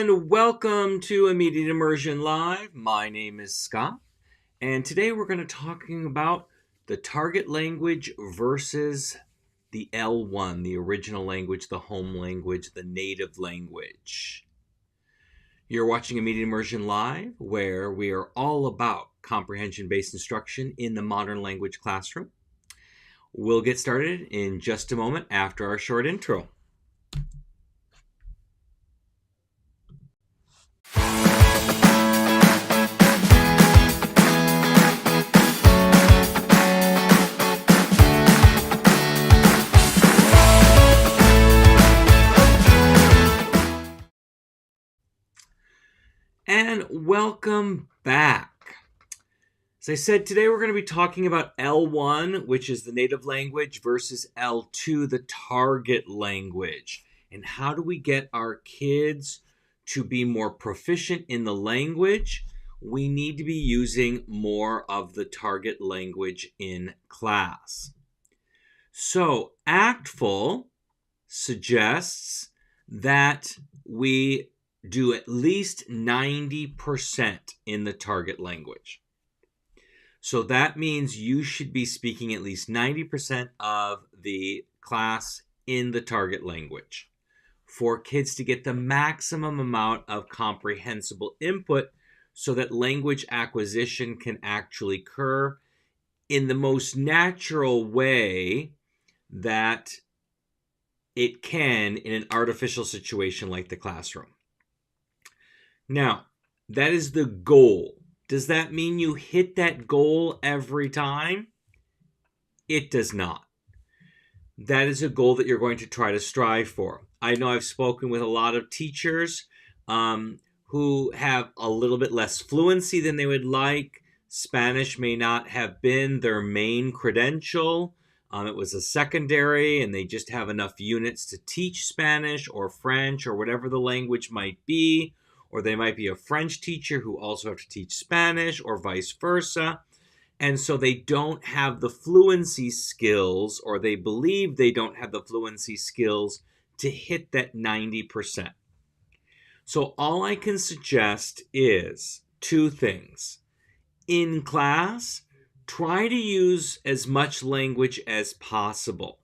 And welcome to Immediate Immersion Live. My name is Scott, and today we're going to talking about the target language versus the L1, the original language, the home language, the native language. You're watching Immediate Immersion Live, where we are all about comprehension-based instruction in the modern language classroom. We'll get started in just a moment after our short intro. And welcome back. As I said, today we're going to be talking about L1, which is the native language, versus L2, the target language. And how do we get our kids to be more proficient in the language? We need to be using more of the target language in class. So, ACTFL suggests that we do at least 90% in the target language. So that means you should be speaking at least 90% of the class in the target language for kids to get the maximum amount of comprehensible input so that language acquisition can actually occur in the most natural way that it can in an artificial situation like the classroom. Now, that is the goal. Does that mean you hit that goal every time? It does not. That is a goal that you're going to try to strive for. I know I've spoken with a lot of teachers who have a little bit less fluency than they would like. Spanish may not have been their main credential. It was a secondary, and they just have enough units to teach Spanish or French or whatever the language might be. Or they might be a French teacher who also have to teach Spanish, or vice versa. And so they don't have the fluency skills, or they believe they don't have the fluency skills to hit that 90%. So all I can suggest is two things. In class, try to use as much language as possible.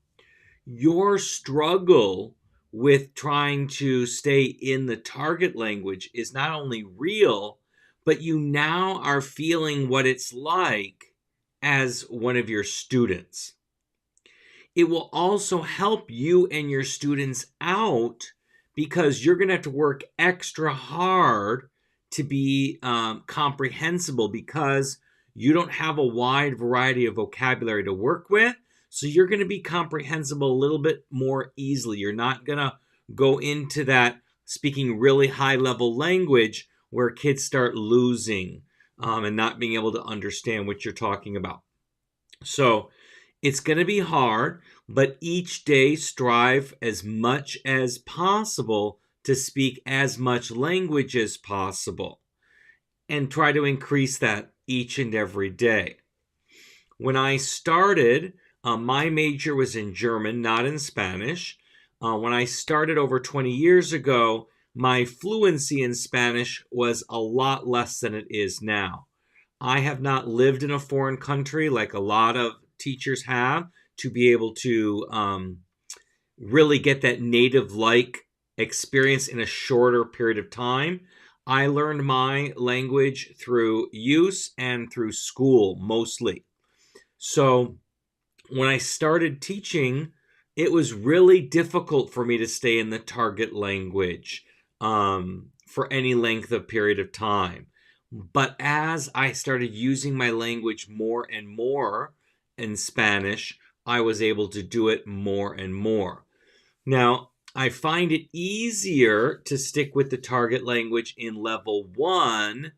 Your struggle with trying to stay in the target language is not only real, but you now are feeling what it's like as one of your students. It will also help you and your students out because you're going to have to work extra hard to be comprehensible because you don't have a wide variety of vocabulary to work with. So you're going to be comprehensible a little bit more easily. You're not going to go into that speaking really high-level language where kids start losing and not being able to understand what you're talking about. So it's going to be hard, but each day strive as much as possible to speak as much language as possible and try to increase that each and every day. When I started, my major was in German, not in Spanish. When I started over 20 years ago, my fluency in Spanish was a lot less than it is now. I have not lived in a foreign country like a lot of teachers have to be able to really get that native-like experience in a shorter period of time. I learned my language through use and through school mostly. So when I started teaching, it was really difficult for me to stay in the target language for any length of period of time. But as I started using my language more and more in Spanish, I was able to do it more and more. Now, I find it easier to stick with the target language in level 1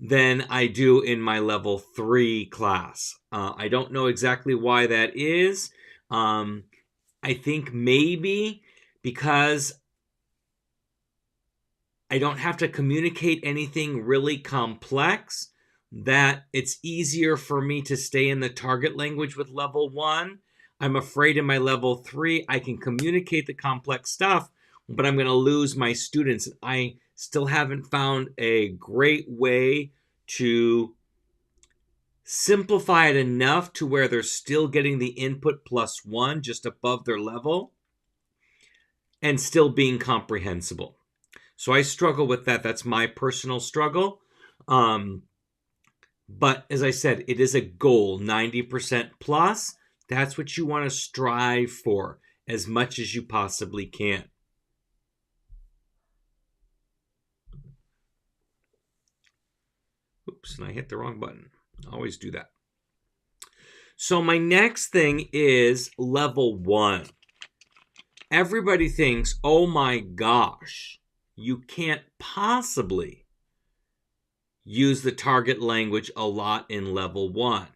than I do in my level 3 class. I don't know exactly why that is. I think maybe because I don't have to communicate anything really complex, that it's easier for me to stay in the target language with level 1. I'm afraid in my level 3, I can communicate the complex stuff, but I'm going to lose my students. I Still haven't found a great way to simplify it enough to where they're still getting the input +1 just above their level and still being comprehensible. So I struggle with that. That's my personal struggle. But as I said, it is a goal, 90% plus. That's what you want to strive for as much as you possibly can. Oops, and I hit the wrong button. I always do that. So my next thing is level 1. Everybody thinks, oh my gosh, you can't possibly use the target language a lot in level 1,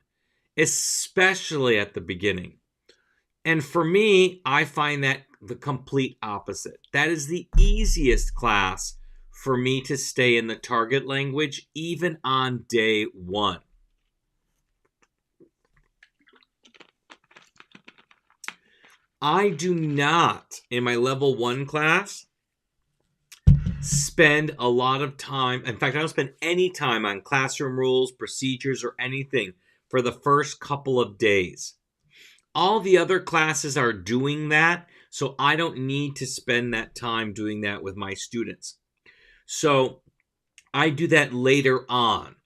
especially at the beginning. And for me, I find that the complete opposite. That is the easiest class for me to stay in the target language, even on day 1. I do not, in my level 1 class, spend a lot of time. In fact, I don't spend any time on classroom rules, procedures, or anything for the first couple of days. All the other classes are doing that, so I don't need to spend that time doing that with my students. So I do that later on.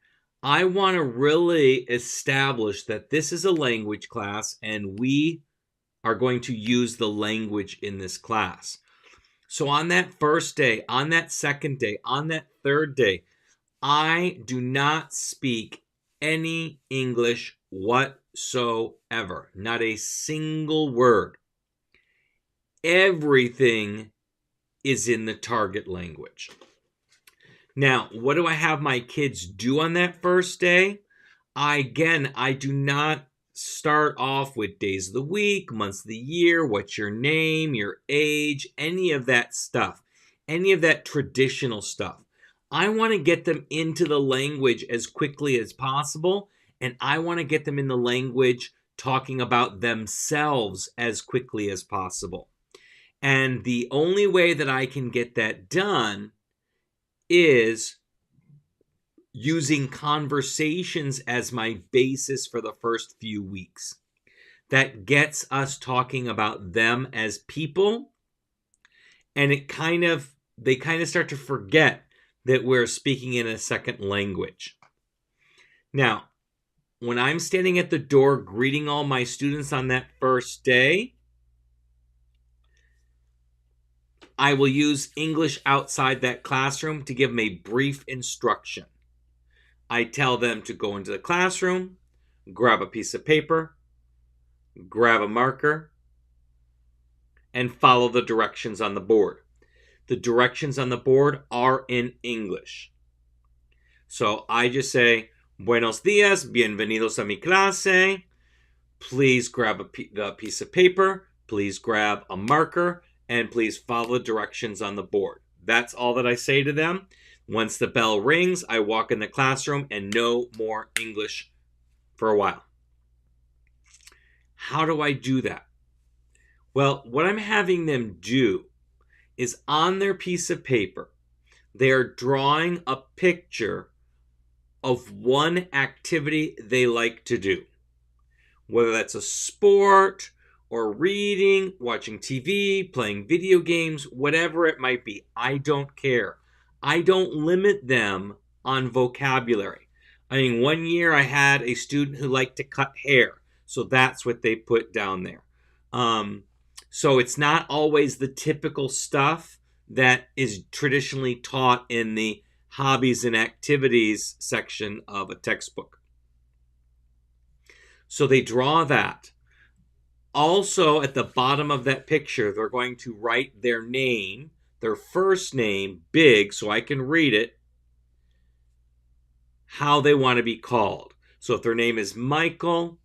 I want to really establish that this is a language class and we are going to use the language in this class. So on that first day, on that second day, on that third day, I do not speak any English whatsoever. Not a single word. Everything is in the target language. Now, what do I have my kids do on that first day? I do not start off with days of the week, months of the year, what's your name, your age, any of that stuff, any of that traditional stuff. I want to get them into the language as quickly as possible, and I want to get them in the language talking about themselves as quickly as possible. And the only way that I can get that done is using conversations as my basis for the first few weeks. That gets us talking about them as people, and they kind of start to forget that we're speaking in a second language. Now, when I'm standing at the door greeting all my students on that first day, I will use English outside that classroom to give them a brief instruction. I tell them to go into the classroom, grab a piece of paper, grab a marker, and follow the directions on the board. The directions on the board are in English. So I just say, Buenos días, bienvenidos a mi clase. Please grab a piece of paper, please grab a marker, and please follow the directions on the board. That's all that I say to them. Once the bell rings, I walk in the classroom and no more English for a while. How do I do that? Well, what I'm having them do is on their piece of paper, they are drawing a picture of one activity they like to do. Whether that's a sport or reading, watching TV, playing video games, whatever it might be, I don't care. I don't limit them on vocabulary. I mean, one year I had a student who liked to cut hair, so that's what they put down there. So it's not always the typical stuff that is traditionally taught in the hobbies and activities section of a textbook. So they draw that. Also, at the bottom of that picture, they're going to write their name, their first name, big, so I can read it, how they want to be called. So if their name is Michael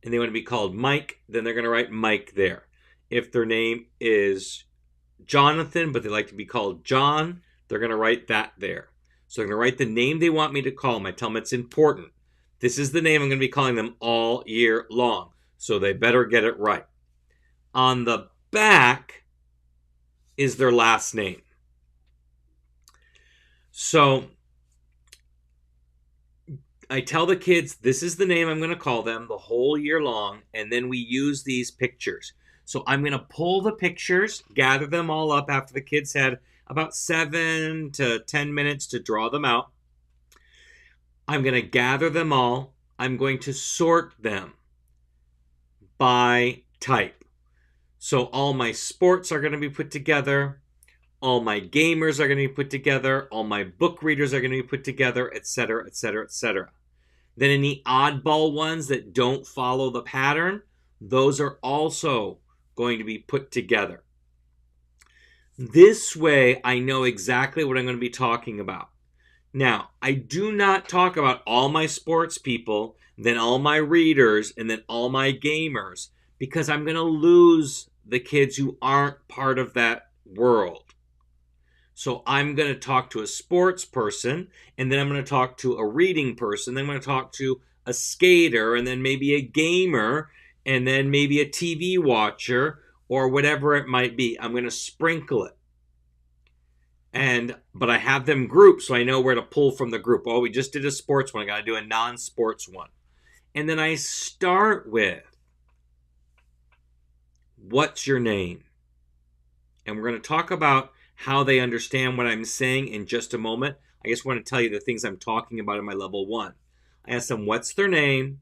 and they want to be called Mike, then they're going to write Mike there. If their name is Jonathan, but they like to be called John, they're going to write that there. So they're going to write the name they want me to call them. I tell them it's important. This is the name I'm going to be calling them all year long. So they better get it right. On the back is their last name. So I tell the kids, this is the name I'm going to call them the whole year long, and then we use these pictures. So I'm going to pull the pictures, gather them all up after the kids had about 7 to 10 minutes to draw them out. I'm going to gather them all. I'm going to sort them by type. So all my sports are going to be put together. All my gamers are going to be put together. All my book readers are going to be put together, etc., etc., etc. Then any oddball ones that don't follow the pattern, those are also going to be put together. This way, I know exactly what I'm going to be talking about. Now, I do not talk about all my sports people, then all my readers, and then all my gamers, because I'm going to lose the kids who aren't part of that world. So I'm going to talk to a sports person, and then I'm going to talk to a reading person, then I'm going to talk to a skater, and then maybe a gamer, and then maybe a TV watcher, or whatever it might be. I'm going to sprinkle it. But I have them grouped so I know where to pull from the group. Oh, we just did a sports one. I got to do a non-sports one. And then I start with, what's your name? And we're going to talk about how they understand what I'm saying in just a moment. I just want to tell you the things I'm talking about in my level 1. I ask them, what's their name?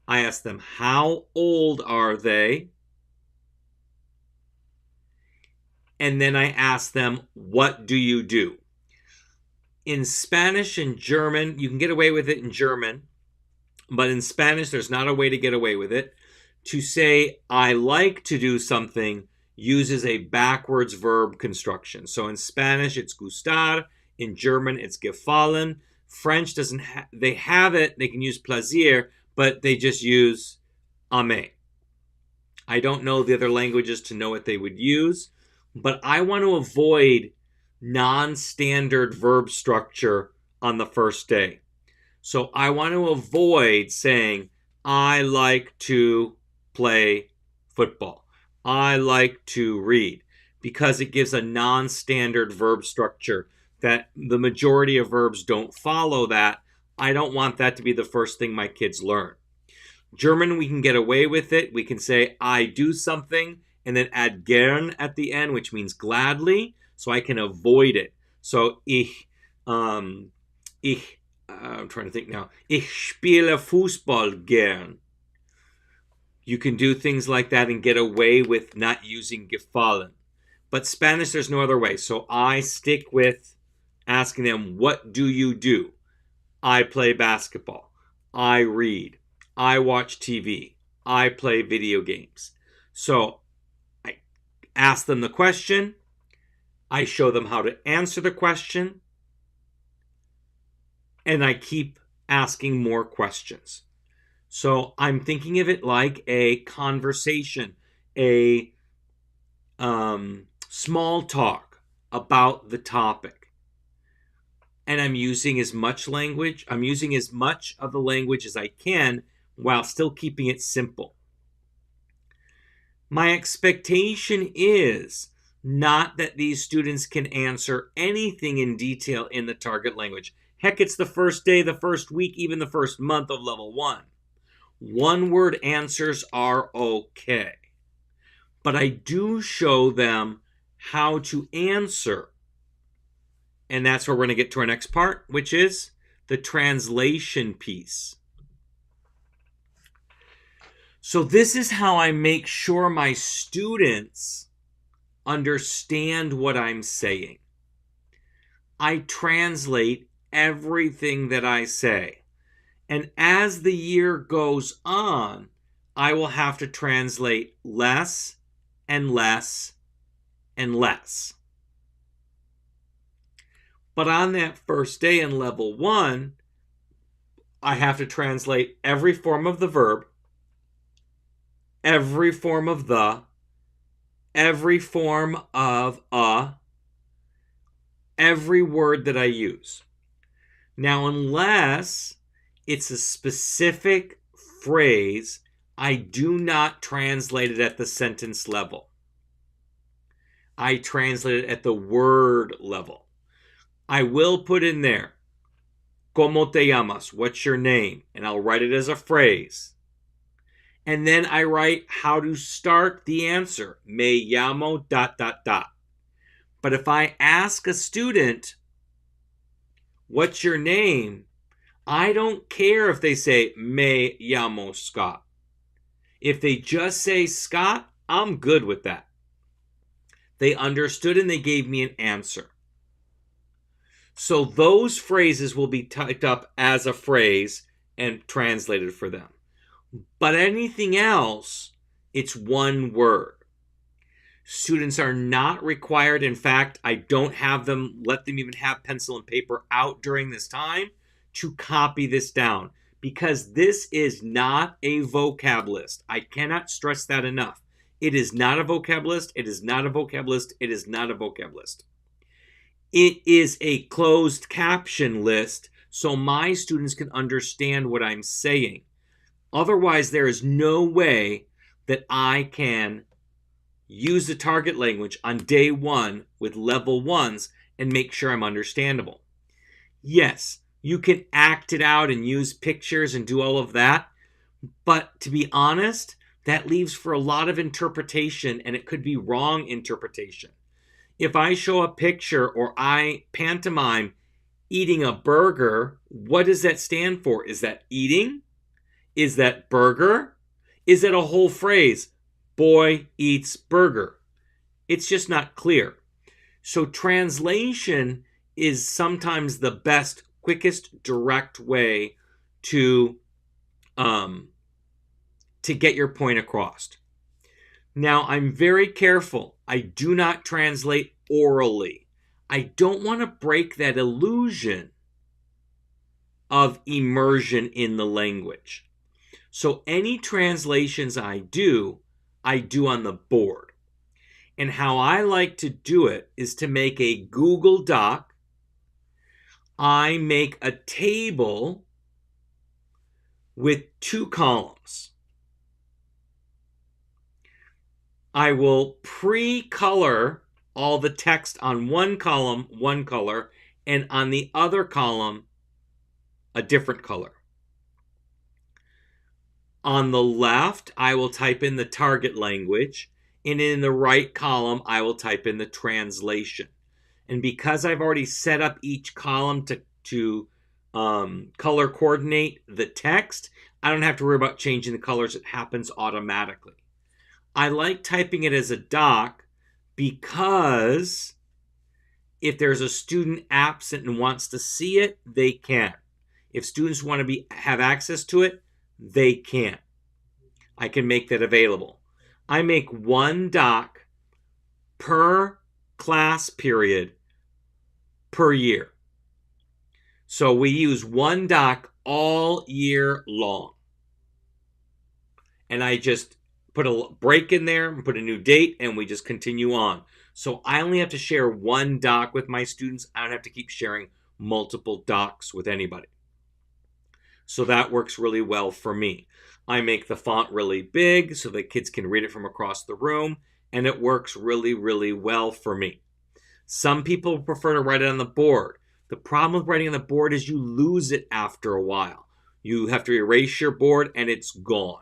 I ask them, how old are they? And then I ask them, what do you do? In Spanish and German, you can get away with it in German, but in Spanish, there's not a way to get away with it. To say, I like to do something, uses a backwards verb construction. So in Spanish, it's gustar. In German, it's gefallen. French doesn't they have it, they can use plaisir, but they just use aimer. I don't know the other languages to know what they would use, but I want to avoid non-standard verb structure on the first day. So I want to avoid saying, I like to play football. I like to read, because it gives a non-standard verb structure that the majority of verbs don't follow that. I don't want that to be the first thing my kids learn. German, we can get away with it. We can say, I do something, and then add gern at the end, which means gladly, so I can avoid it. So I'm trying to think now. Ich spiele Fußball gern. You can do things like that and get away with not using gefallen. But Spanish, there's no other way. So I stick with asking them, what do you do? I play basketball. I read. I watch TV. I play video games. So I ask them the question. I show them how to answer the question. And I keep asking more questions. So I'm thinking of it like a conversation, a small talk about the topic. And I'm using as much of the language as I can while still keeping it simple. My expectation is not that these students can answer anything in detail in the target language. Heck, it's the first day, the first week, even the first month of level 1. One-word answers are okay. But I do show them how to answer. And that's where we're going to get to our next part, which is the translation piece. So this is how I make sure my students understand what I'm saying. I translate everything that I say. And as the year goes on, I will have to translate less and less and less. But on that first day in level 1, I have to translate every form of the verb, every form of the, every form of every word that I use. Now, unless it's a specific phrase, I do not translate it at the sentence level. I translate it at the word level. I will put in there, ¿Cómo te llamas? What's your name? And I'll write it as a phrase. And then I write how to start the answer. Me llamo ... But if I ask a student, what's your name? I don't care if they say, Me llamo Scott. If they just say Scott, I'm good with that. They understood and they gave me an answer. So those phrases will be typed up as a phrase and translated for them. But anything else, it's one word. Students are not required. In fact, I don't let them even have pencil and paper out during this time to copy this down, because this is not a vocab list. I cannot stress that enough. It is not a vocab list. It is not a vocab list. It is not a vocab list. It is a closed caption list so my students can understand what I'm saying. Otherwise, there is no way that I can use the target language on day one with level ones and make sure I'm understandable. Yes, you can act it out and use pictures and do all of that. But to be honest, that leaves for a lot of interpretation, and it could be wrong interpretation. If I show a picture or I pantomime eating a burger, what does that stand for? Is that eating? Is that burger? Is it a whole phrase? Boy eats burger. It's just not clear. So translation is sometimes the best, quickest, direct way to get your point across. Now, I'm very careful. I do not translate orally. I don't want to break that illusion of immersion in the language. So any translations I do on the board. And how I like to do it is to make a Google Doc. I make a table with 2 columns. I will pre-color all the text on one column, one color, and on the other column, a different color. On the left, I will type in the target language, and in the right column, I will type in the translation. And because I've already set up each column to color coordinate the text, I don't have to worry about changing the colors. It happens automatically. I like typing it as a doc because if there's a student absent and wants to see it, they can. If students want to have access to it, they can. I can make that available. I make 1 doc per class period per year. So we use 1 doc all year long. And I just put a break in there and put a new date, and we just continue on. So I only have to share 1 doc with my students. I don't have to keep sharing multiple docs with anybody. So that works really well for me. I make the font really big so that kids can read it from across the room, and it works really, really well for me. Some people prefer to write it on the board. The problem with writing on the board is you lose it after a while. You have to erase your board and it's gone.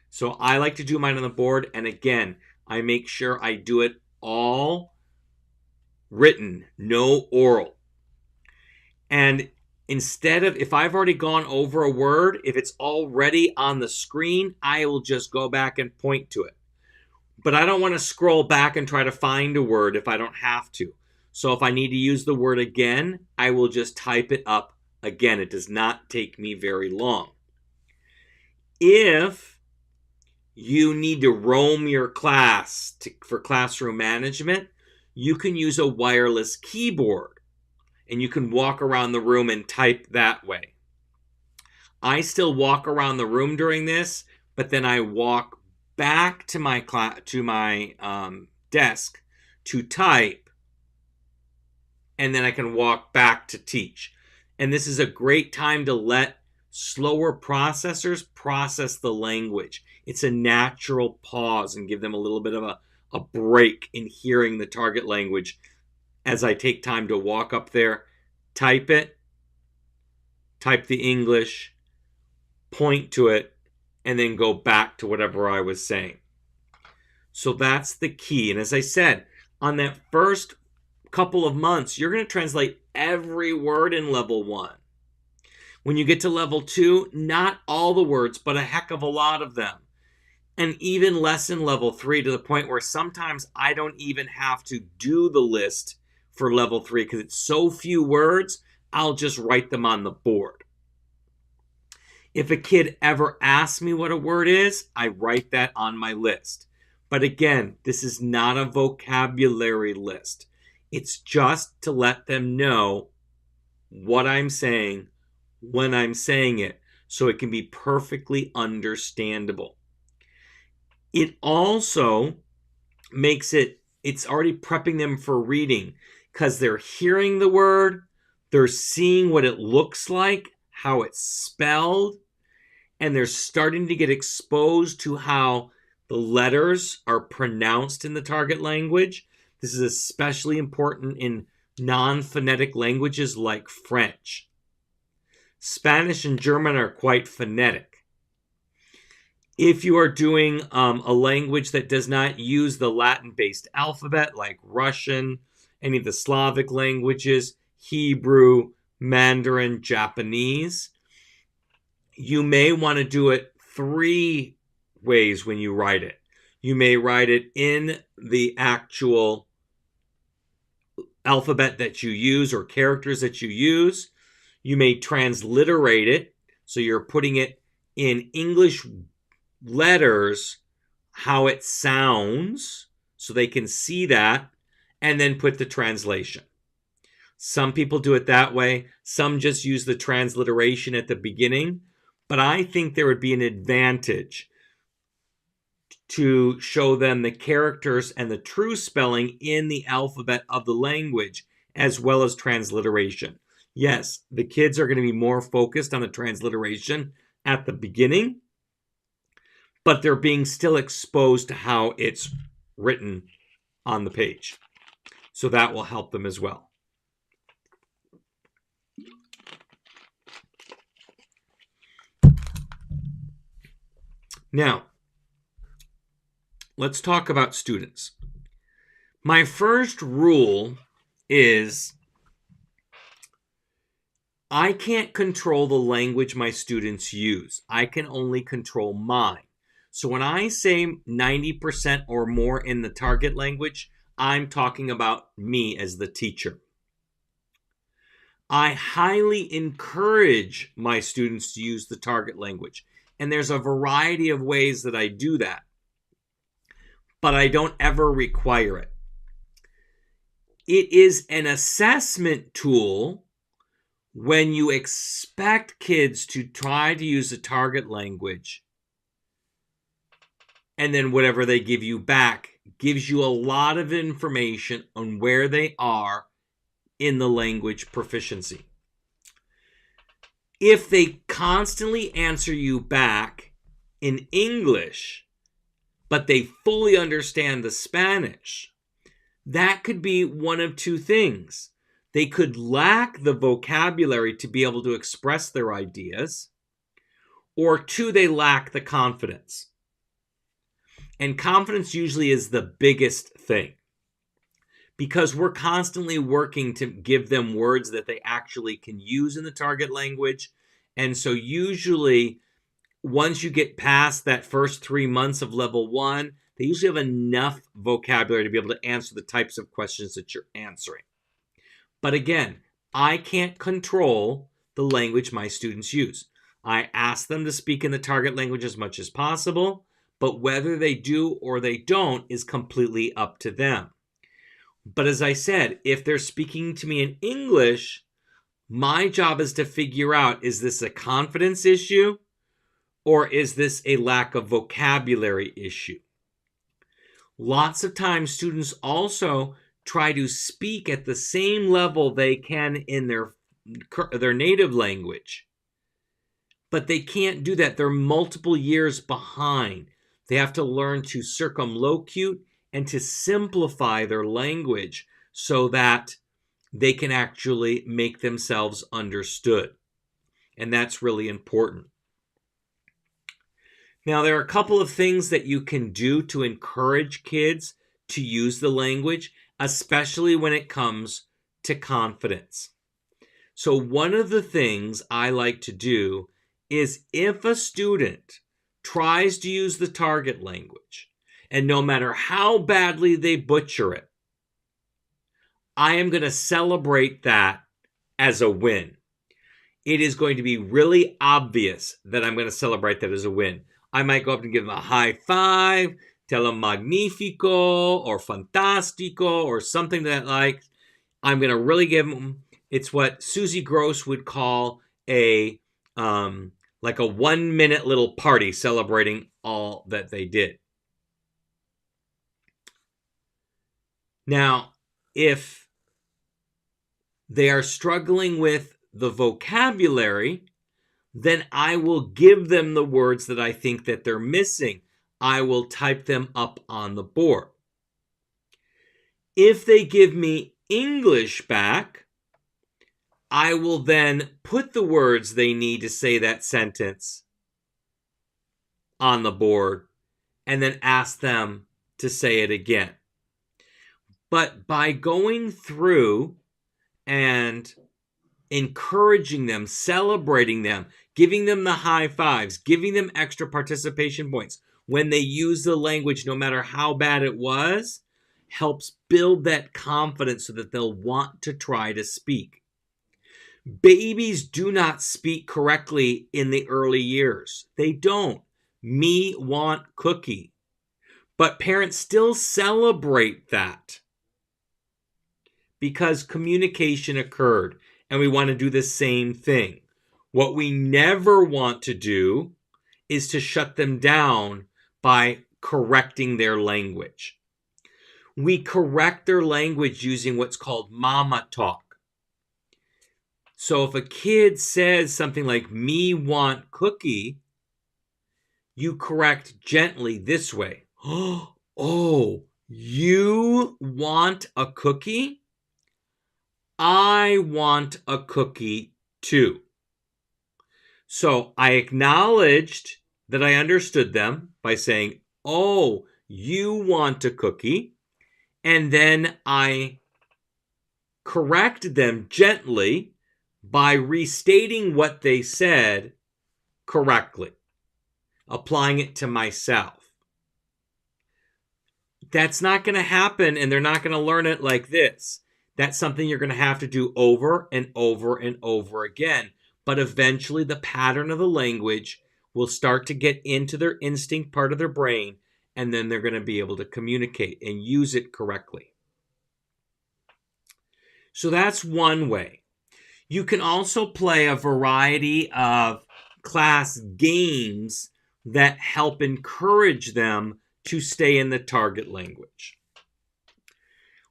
So I like to do mine on the board, and again, I make sure I do it all written, no oral. And instead of, if I've already gone over a word, if it's already on the screen, I will just go back and point to it. But I don't want to scroll back and try to find a word if I don't have to. So if I need to use the word again, I will just type it up again. It does not take me very long. If you need to roam your class for classroom management, you can use a wireless keyboard. And you can walk around the room and type that way. I still walk around the room during this, but then I walk back to my desk to type, and then I can walk back to teach. And this is a great time to let slower processors process the language. It's a natural pause and give them a little bit of a break in hearing the target language as I take time to walk up there, type it, type the English, point to it, and then go back to whatever I was saying. So that's the key. And as I said, on that first couple of months, you're going to translate every word in level 1. When you get to level 2, not all the words, but a heck of a lot of them. And even less in level 3, to the point where sometimes I don't even have to do the list for level 3 because it's so few words, I'll just write them on the board. If a kid ever asks me what a word is, I write that on my list. But again, this is not a vocabulary list. It's just to let them know what I'm saying when I'm saying it, so it can be perfectly understandable. It also makes it's already prepping them for reading, because they're hearing the word, they're seeing what it looks like, how it's spelled, and they're starting to get exposed to how the letters are pronounced in the target language. This is especially important in non-phonetic languages like French. Spanish and German are quite phonetic. If you are doing a language that does not use the Latin-based alphabet, like Russian, any of the Slavic languages, Hebrew, Mandarin, Japanese, you may want to do it 3 ways when you write it. You may write it in the actual alphabet that you use or characters that you use. You may transliterate it, so you're putting it in English letters, how it sounds, so they can see that, and then put the translation. Some people do it that way. Some just use the transliteration at the beginning. But I think there would be an advantage to show them the characters and the true spelling in the alphabet of the language, as well as transliteration. Yes, the kids are going to be more focused on the transliteration at the beginning, but they're being still exposed to how it's written on the page. So that will help them as well. Now, let's talk about students. My first rule is I can't control the language my students use. I can only control mine. So when I say 90% or more in the target language, I'm talking about me as the teacher. I highly encourage my students to use the target language. And there's a variety of ways that I do that. But I don't ever require it. It is an assessment tool when you expect kids to try to use the target language, and then whatever they give you back gives you a lot of information on where they are in the language proficiency. If they constantly answer you back in English, but they fully understand the Spanish, that could be one of 2 things. They could lack the vocabulary to be able to express their ideas, or 2, they lack the confidence. And confidence usually is the biggest thing, because we're constantly working to give them words that they actually can use in the target language. And so usually, once you get past that first 3 months of level 1, they usually have enough vocabulary to be able to answer the types of questions that you're answering. But again, I can't control the language my students use. I ask them to speak in the target language as much as possible, but whether they do or they don't is completely up to them. But as I said, if they're speaking to me in English, my job is to figure out, is this a confidence issue or is this a lack of vocabulary issue? Lots of times students also try to speak at the same level they can in their native language, but they can't do that. They're multiple years behind. They have to learn to circumlocute and to simplify their language so that they can actually make themselves understood. And that's really important. Now, there are a couple of things that you can do to encourage kids to use the language, especially when it comes to confidence. So one of the things I like to do is if a student tries to use the target language, and no matter how badly they butcher it, I am going to celebrate that as a win. It is going to be really obvious that I'm going to celebrate that as a win. I might go up and give them a high five, tell them magnifico or fantastico or something that like. I'm going to really give them, it's what Susie Gross would call a like a 1 minute little party celebrating all that they did. Now, if they are struggling with the vocabulary, then I will give them the words that I think that they're missing. I will type them up on the board. If they give me English back, I will then put the words they need to say that sentence on the board and then ask them to say it again. But by going through and encouraging them, celebrating them, giving them the high fives, giving them extra participation points when they use the language, no matter how bad it was, helps build that confidence so that they'll want to try to speak. Babies do not speak correctly in the early years. They don't. Me want cookie. But parents still celebrate that because communication occurred, and we want to do the same thing. What we never want to do is to shut them down by correcting their language. We correct their language using what's called mama talk. So if a kid says something like, me want cookie, you correct gently this way. Oh, you want a cookie? I want a cookie too. So I acknowledged that I understood them by saying, oh, you want a cookie. And then I corrected them gently by restating what they said correctly, applying it to myself. That's not going to happen, and they're not going to learn it like this. That's something you're going to have to do over and over and over again. But eventually the pattern of the language will start to get into their instinct part of their brain, and then they're going to be able to communicate and use it correctly. So that's one way. You can also play a variety of class games that help encourage them to stay in the target language.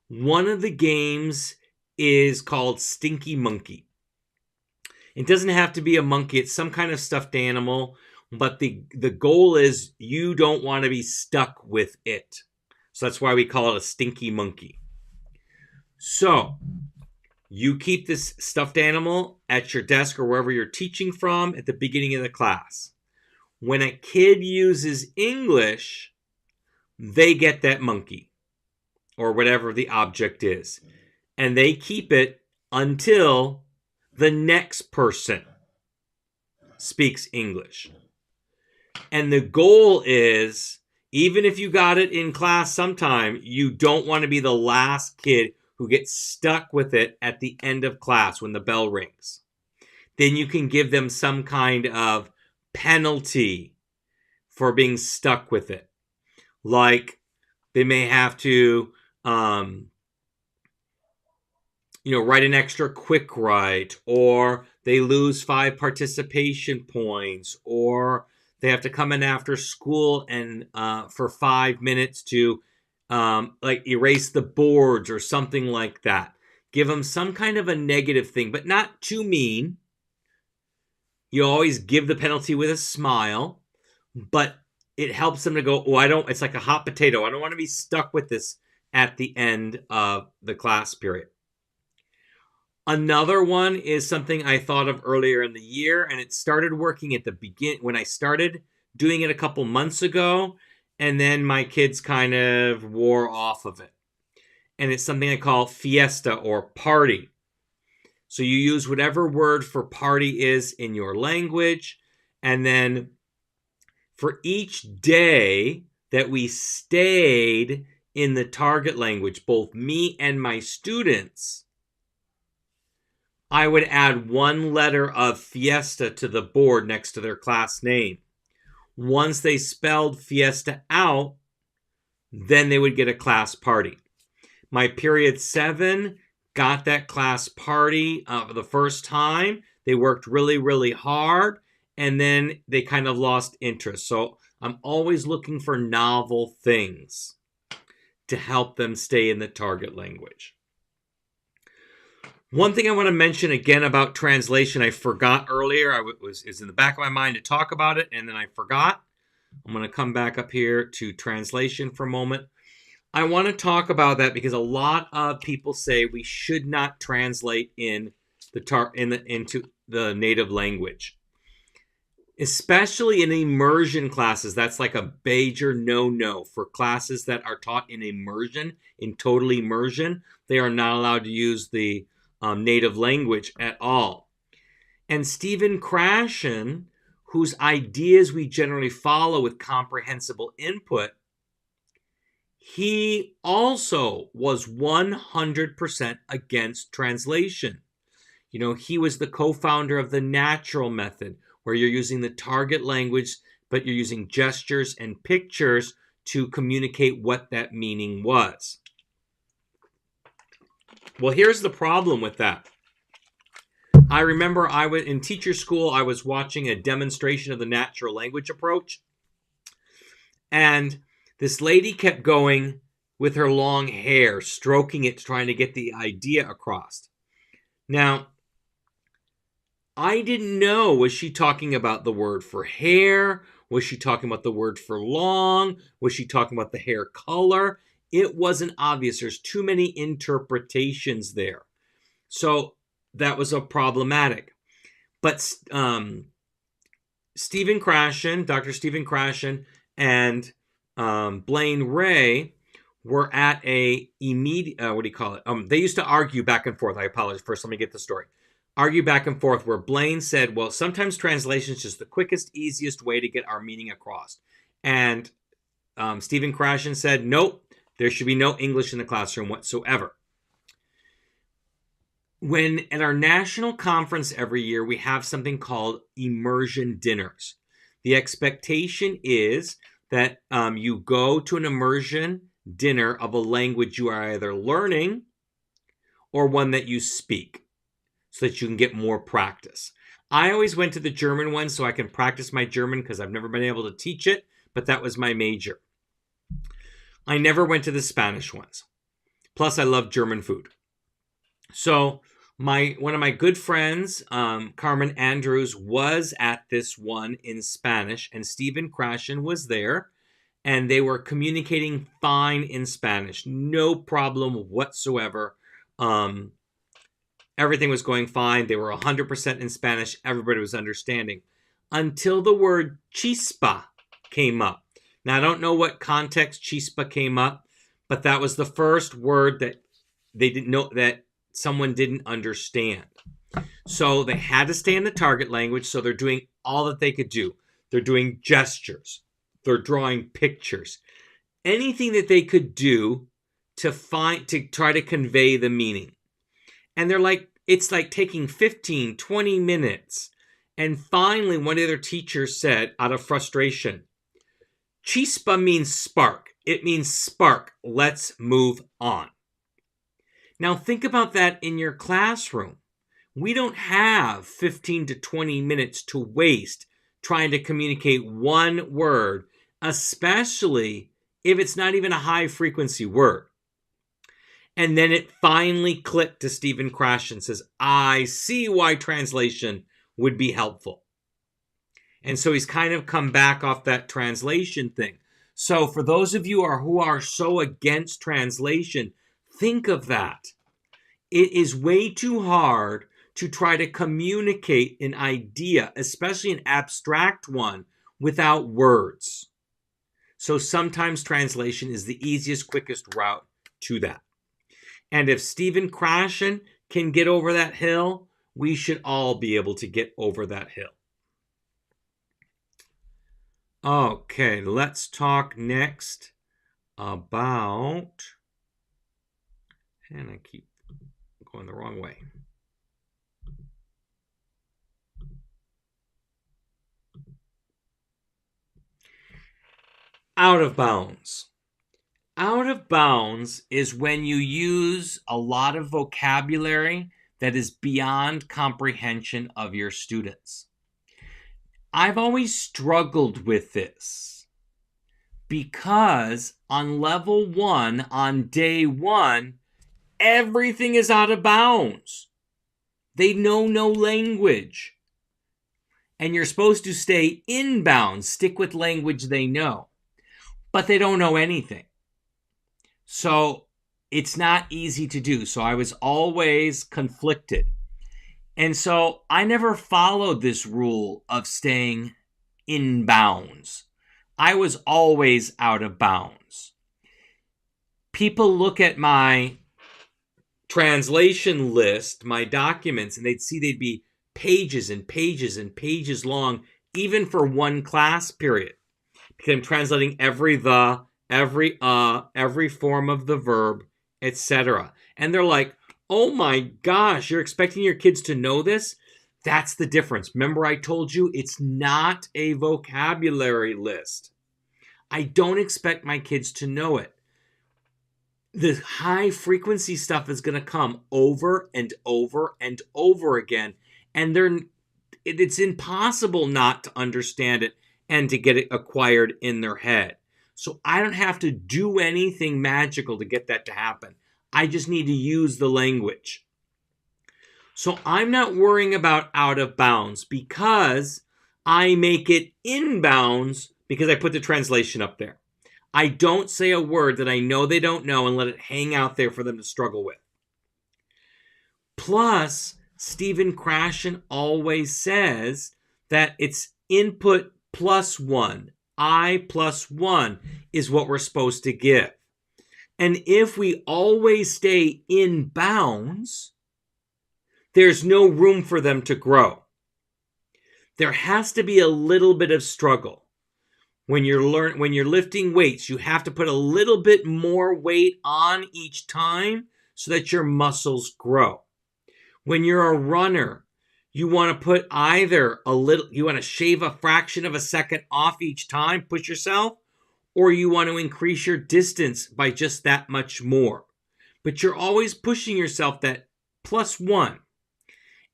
One of the games is called Stinky Monkey. It doesn't have to be a monkey. It's some kind of stuffed animal, but the goal is you don't want to be stuck with it. So that's why we call it a stinky monkey. So you keep this stuffed animal at your desk or wherever you're teaching from at the beginning of the class. When a kid uses English, they get that monkey or whatever the object is, and they keep it until the next person speaks English. And the goal is, even if you got it in class sometime, you don't want to be the last kid who gets stuck with it at the end of class when the bell rings. Then you can give them some kind of penalty for being stuck with it. Like they may have to write an extra quick write, or they lose 5 participation points, or they have to come in after school and for 5 minutes to erase the boards or something like that. Give them some kind of a negative thing, but not too mean. You always give the penalty with a smile, but it helps them to go, it's like a hot potato. I don't want to be stuck with this at the end of the class period. Another one is something I thought of earlier in the year, and it started working at the beginning when I started doing it a couple months ago, and then my kids kind of wore off of it. And it's something I call fiesta or party. So you use whatever word for party is in your language, and then for each day that we stayed in the target language, both me and my students, I would add one letter of fiesta to the board next to their class name. Once they spelled fiesta out, then they would get a class party. My period 7 got that class party for the first time. They worked really, really hard, and then they kind of lost interest. So I'm always looking for novel things to help them stay in the target language. One thing I want to mention again about translation, I forgot earlier. It's in the back of my mind to talk about it, and then I forgot. I'm going to come back up here to translation for a moment. I want to talk about that because a lot of people say we should not translate into the native language, especially in immersion classes. That's like a major no-no for classes that are taught in immersion, in total immersion. They are not allowed to use the native language at all. And Stephen Krashen, whose ideas we generally follow with comprehensible input, he also was 100% against translation. You know, he was the co-founder of the natural method, where you're using the target language, but you're using gestures and pictures to communicate what that meaning was. Well, here's the problem with that. I remember in teacher school, I was watching a demonstration of the natural language approach. And this lady kept going with her long hair, stroking it, trying to get the idea across. Now, I didn't know, was she talking about the word for hair? Was she talking about the word for long? Was she talking about the hair color? It wasn't obvious. There's too many interpretations there. So that was problematic. But Stephen Krashen, Dr. Stephen Krashen, and Blaine Ray were at they used to argue back and forth. I apologize. First, let me get the story. Argue back and forth where Blaine said, well, sometimes translation is just the quickest, easiest way to get our meaning across. And Stephen Krashen said, nope, there should be no English in the classroom whatsoever. When at our national conference every year, we have something called immersion dinners. The expectation is that you go to an immersion dinner of a language you are either learning or one that you speak, so that you can get more practice. I always went to the German one so I can practice my German because I've never been able to teach it, but that was my major. I never went to the Spanish ones. Plus, I love German food. So one of my good friends, Carmen Andrews, was at this one in Spanish, and Stephen Krashen was there, and they were communicating fine in Spanish. No problem whatsoever. Everything was going fine. They were 100% in Spanish. Everybody was understanding. Until the word chispa came up. Now, I don't know what context chispa came up, but that was the first word that they didn't know, that someone didn't understand. So they had to stay in the target language, so they're doing all that they could do. They're doing gestures. They're drawing pictures. Anything that they could do to try to convey the meaning. And it's like taking 15, 20 minutes. And finally, one of their teachers said, out of frustration, chispa means spark. It means spark. Let's move on. Now think about that in your classroom. We don't have 15 to 20 minutes to waste trying to communicate one word, especially if it's not even a high frequency word. And then it finally clicked to Stephen Krashen, says, I see why translation would be helpful. And so he's kind of come back off that translation thing. So for those of you who are so against translation, think of that. It is way too hard to try to communicate an idea, especially an abstract one, without words. So sometimes translation is the easiest, quickest route to that. And if Stephen Krashen can get over that hill, we should all be able to get over that hill. Okay, let's talk next about, and I keep going the wrong way. Out of bounds. Out of bounds is when you use a lot of vocabulary that is beyond comprehension of your students. I've always struggled with this because on level 1, on day 1, everything is out of bounds. They know no language. And you're supposed to stay in bounds, stick with language they know. But they don't know anything. So it's not easy to do. So I was always conflicted. And so I never followed this rule of staying in bounds. I was always out of bounds. People look at my translation list, my documents, and they'd see they'd be pages and pages and pages long, even for one class period. Because I'm translating every the, every form of the verb, etc. And they're like, oh my gosh, you're expecting your kids to know this? That's the difference. Remember I told you it's not a vocabulary list. I don't expect my kids to know it. The high frequency stuff is going to come over and over and over again. And it's impossible not to understand it and to get it acquired in their head. So I don't have to do anything magical to get that to happen. I just need to use the language. So I'm not worrying about out of bounds because I make it in bounds because I put the translation up there. I don't say a word that I know they don't know and let it hang out there for them to struggle with. Plus, Stephen Krashen always says that it's input plus 1. I plus 1 is what we're supposed to give. And if we always stay in bounds, there's no room for them to grow. There has to be a little bit of struggle. When you're lifting weights, you have to put a little bit more weight on each time so that your muscles grow. When you're a runner, you want to put you want to shave a fraction of a second off each time, push yourself, or you want to increase your distance by just that much more. But you're always pushing yourself that plus 1.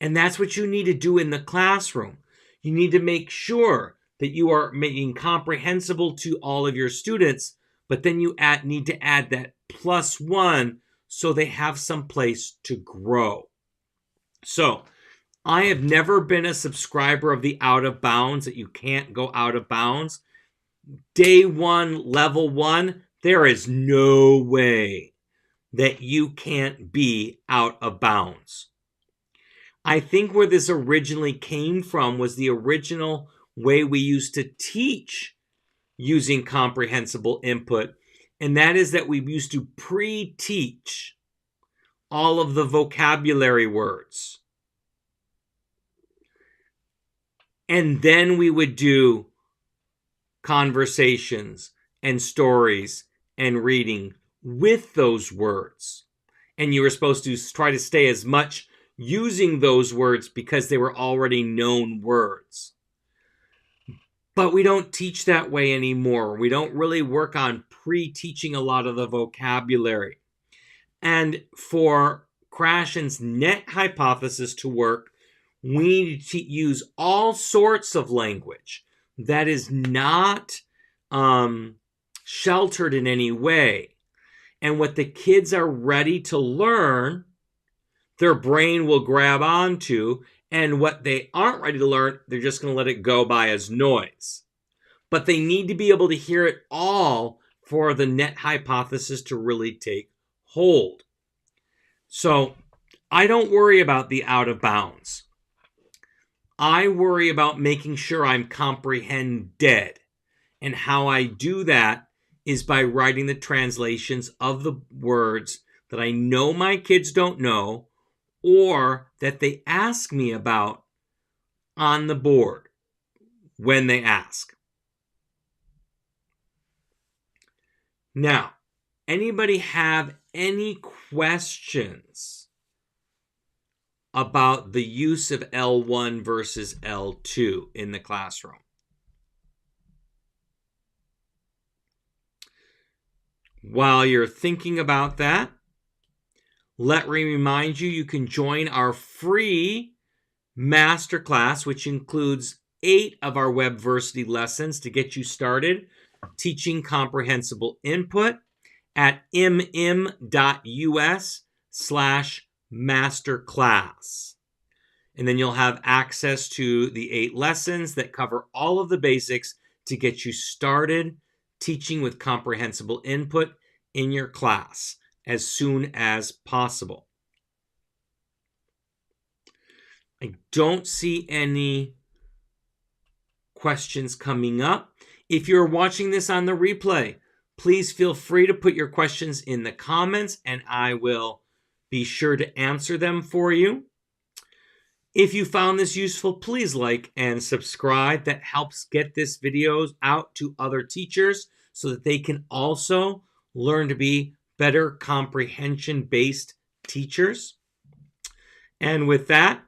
And that's what you need to do in the classroom. You need to make sure that you are making comprehensible to all of your students, but then you need to add that plus 1 so they have some place to grow. So I have never been a subscriber of the out of bounds, that you can't go out of bounds. Day 1, level 1, there is no way that you can't be out of bounds. I think where this originally came from was the original way we used to teach using comprehensible input, and that is that we used to pre-teach all of the vocabulary words. And then we would do conversations and stories and reading with those words. And you were supposed to try to stay as much using those words because they were already known words. But we don't teach that way anymore. We don't really work on pre-teaching a lot of the vocabulary. And for Krashen's net hypothesis to work, we need to use all sorts of language that is not sheltered in any way. And what the kids are ready to learn, their brain will grab onto, and what they aren't ready to learn, they're just going to let it go by as noise. but they need to be able to hear it all for the net hypothesis to really take hold. So I don't worry about the out of bounds. I worry about making sure I'm comprehended. And how I do that is by writing the translations of the words that I know my kids don't know or that they ask me about on the board when they ask. Now, anybody have any questions about the use of L1 versus L2 in the classroom? While you're thinking about that, let me remind you, you can join our free masterclass, which includes 8 of our Webversity lessons to get you started teaching comprehensible input at mm.us/masterclass. And then you'll have access to the 8 lessons that cover all of the basics to get you started teaching with comprehensible input in your class as soon as possible. I don't see any questions coming up. If you're watching this on the replay, please feel free to put your questions in the comments and I will be sure to answer them for you. If you found this useful, please like and subscribe. That helps get this video out to other teachers so that they can also learn to be better comprehension-based teachers. And with that,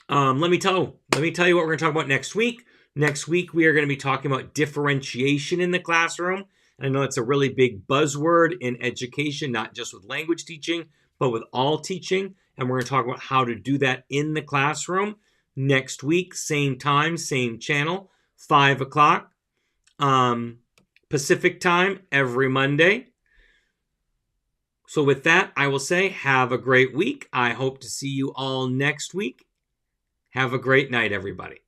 let me tell you what we're going to talk about next week. Next week, we are going to be talking about differentiation in the classroom. I know it's a really big buzzword in education, not just with language teaching, but with all teaching. And we're going to talk about how to do that in the classroom next week, same time, same channel, 5 o'clock Pacific time every Monday. So with that, I will say have a great week. I hope to see you all next week. Have a great night, everybody.